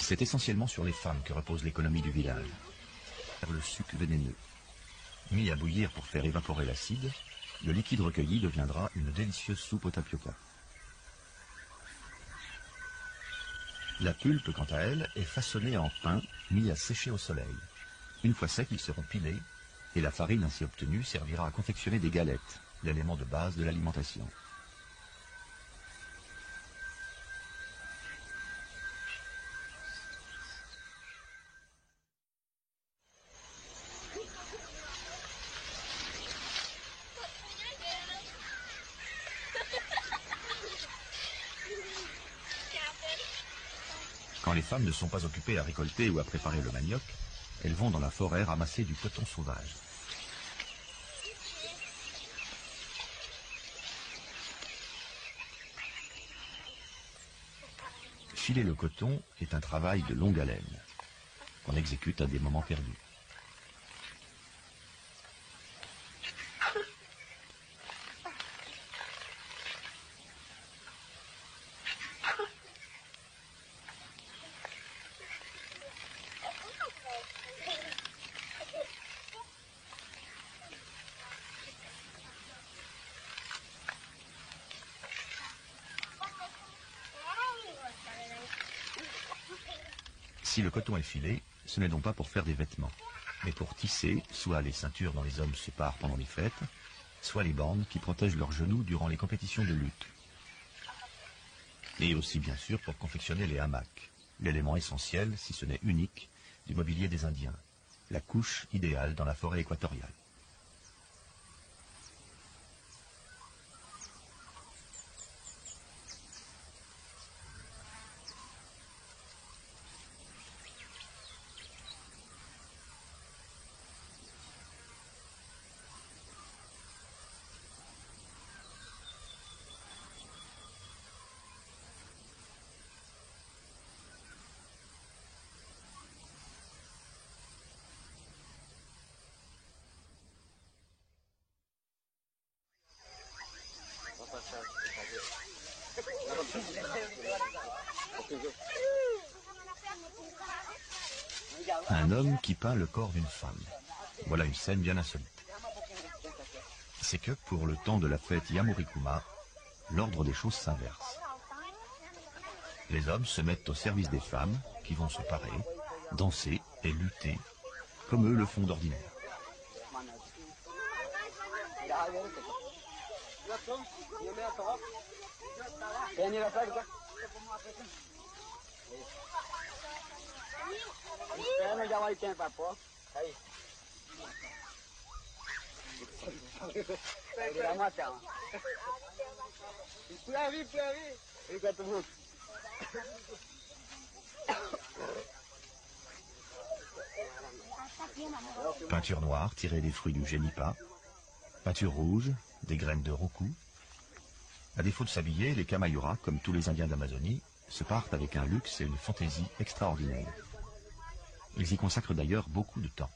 C'est essentiellement sur les femmes que repose l'économie du village. Le suc vénéneux. Mis à bouillir pour faire évaporer l'acide, le liquide recueilli deviendra une délicieuse soupe au tapioca. La pulpe, quant à elle, est façonnée en pain mis à sécher au soleil. Une fois secs, ils seront pilés, et la farine ainsi obtenue servira à confectionner des galettes, l'élément de base de l'alimentation. Quand les femmes ne sont pas occupées à récolter ou à préparer le manioc, elles vont dans la forêt ramasser du coton sauvage. Filer le coton est un travail de longue haleine, qu'on exécute à des moments perdus. Si le coton est filé, ce n'est donc pas pour faire des vêtements, mais pour tisser soit les ceintures dont les hommes se parent pendant les fêtes, soit les bandes qui protègent leurs genoux durant les compétitions de lutte. Et aussi bien sûr pour confectionner les hamacs, l'élément essentiel, si ce n'est unique, du mobilier des Indiens, la couche idéale dans la forêt équatoriale. Un homme qui peint le corps d'une femme. Voilà une scène bien insolite. C'est que pour le temps de la fête Yamurikuma, l'ordre des choses s'inverse. Les hommes se mettent au service des femmes qui vont se parer, danser et lutter, comme eux le font d'ordinaire. Peinture noire tirée des fruits du génipa, peinture rouge, des graines de roku. À défaut de s'habiller, les Kamayuras, comme tous les Indiens d'Amazonie, se partent avec un luxe et une fantaisie extraordinaires. Ils y consacrent d'ailleurs beaucoup de temps.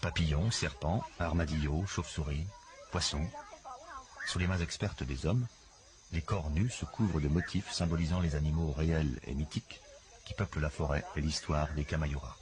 Papillons, serpents, armadillos, chauves-souris, poissons. Sous les mains expertes des hommes, les corps nus se couvrent de motifs symbolisant les animaux réels et mythiques qui peuplent la forêt et l'histoire des Kamayuras.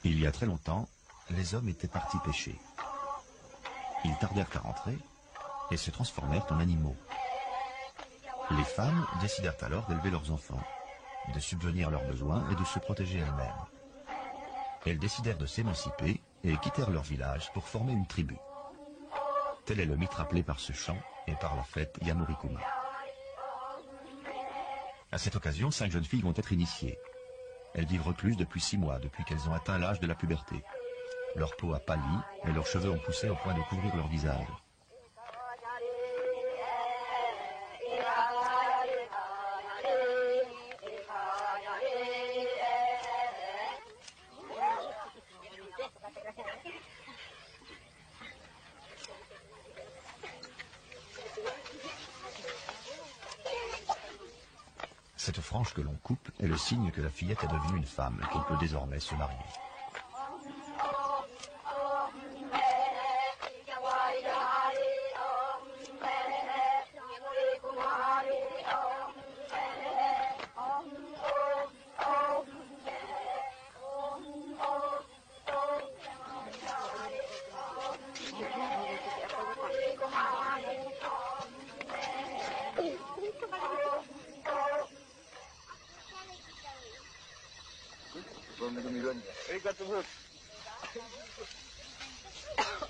Il y a très longtemps, les hommes étaient partis pêcher. Ils tardèrent à rentrer et se transformèrent en animaux. Les femmes décidèrent alors d'élever leurs enfants, de subvenir à leurs besoins et de se protéger elles-mêmes. Elles décidèrent de s'émanciper et quittèrent leur village pour former une tribu. Tel est le mythe rappelé par ce chant et par la fête Yamurikuma. À cette occasion, 5 jeunes filles vont être initiées. Elles vivent recluses depuis 6 mois, depuis qu'elles ont atteint l'âge de la puberté. Leur peau a pâli et leurs cheveux ont poussé au point de couvrir leur visage. Cette frange que l'on coupe est le signe que la fillette est devenue une femme et qu'elle peut désormais se marier.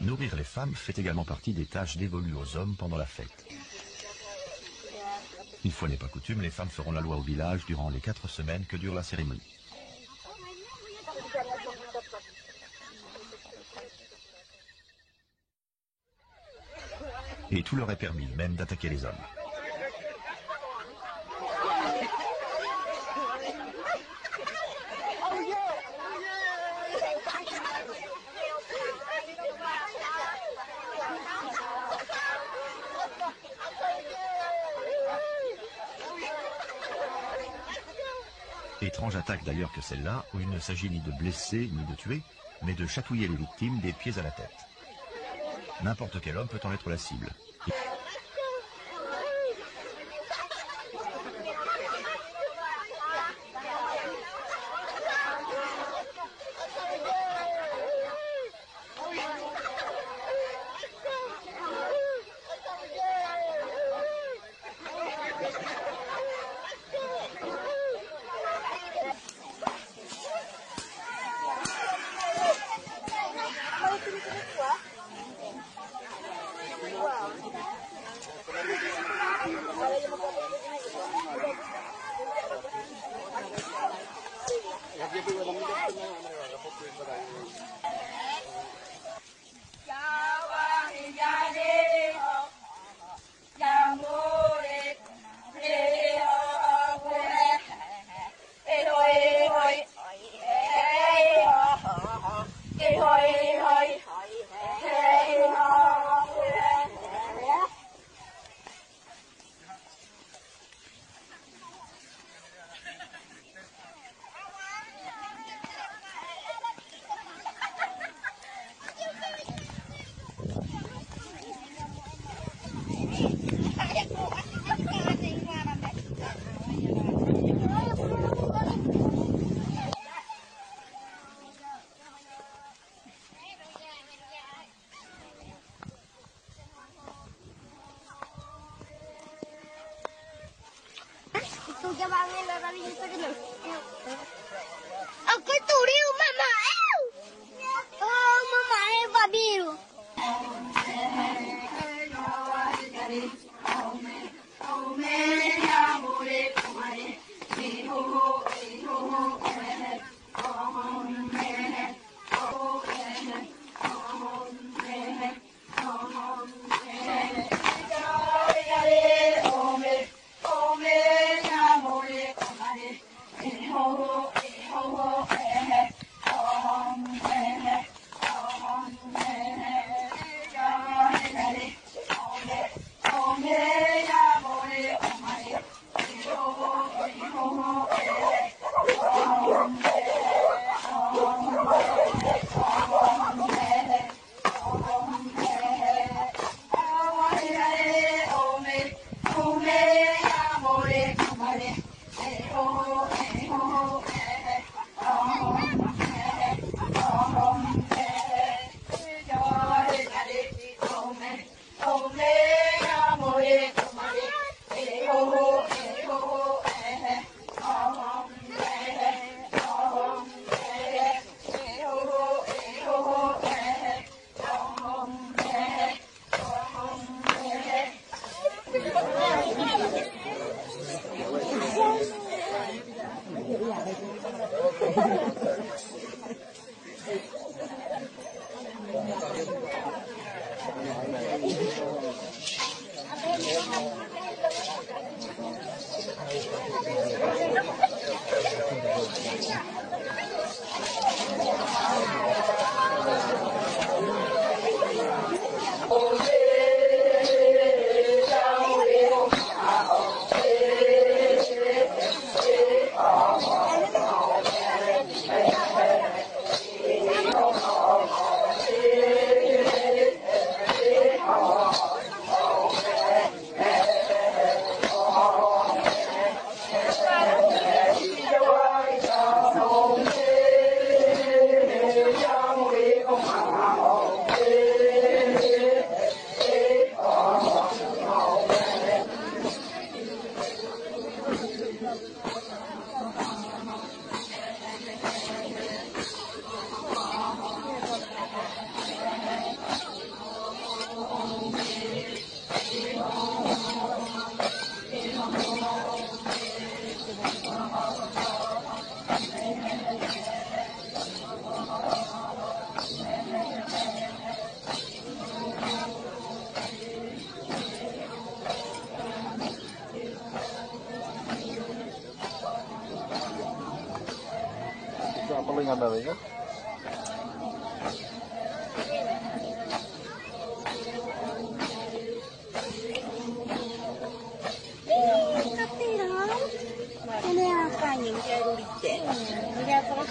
Nourrir les femmes fait également partie des tâches dévolues aux hommes pendant la fête. Une fois n'est pas coutume, les femmes feront la loi au village durant les 4 semaines que dure la cérémonie. Et tout leur est permis, même d'attaquer les hommes. Étrange attaque d'ailleurs que celle-là, où il ne s'agit ni de blesser ni de tuer, mais de chatouiller les victimes des pieds à la tête. N'importe quel homme peut en être la cible. Aku turiu mama. Oh mama babiru. Palingan dari kan? Ini apa yang jadi licin? Ini apa?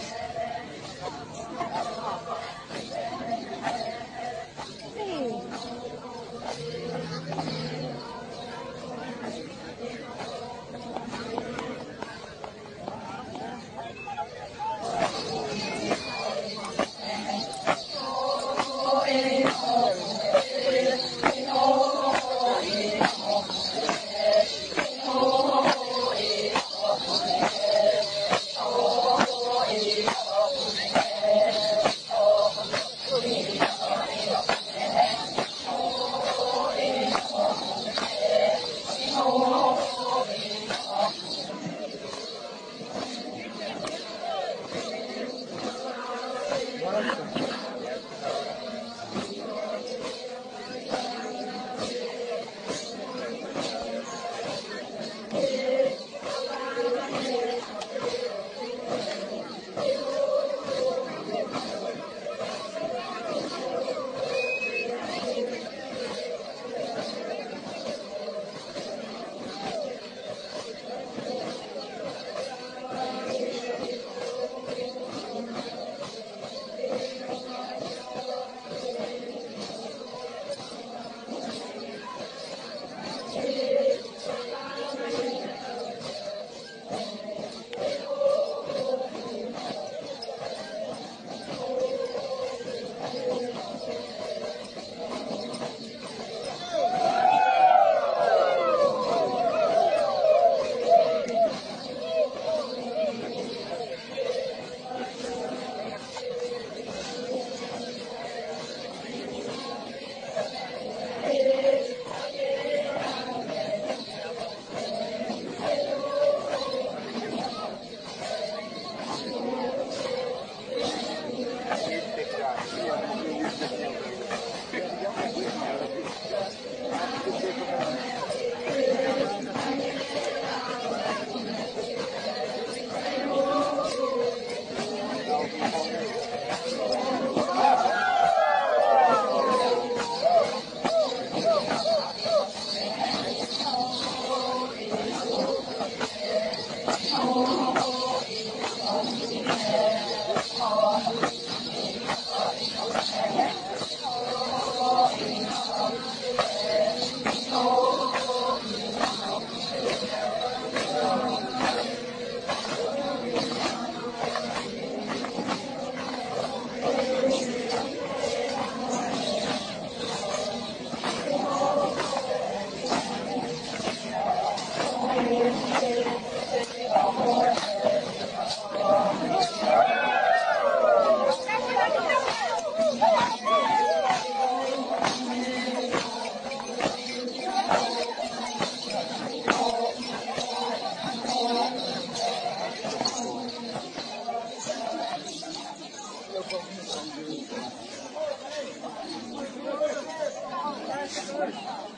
Thank you.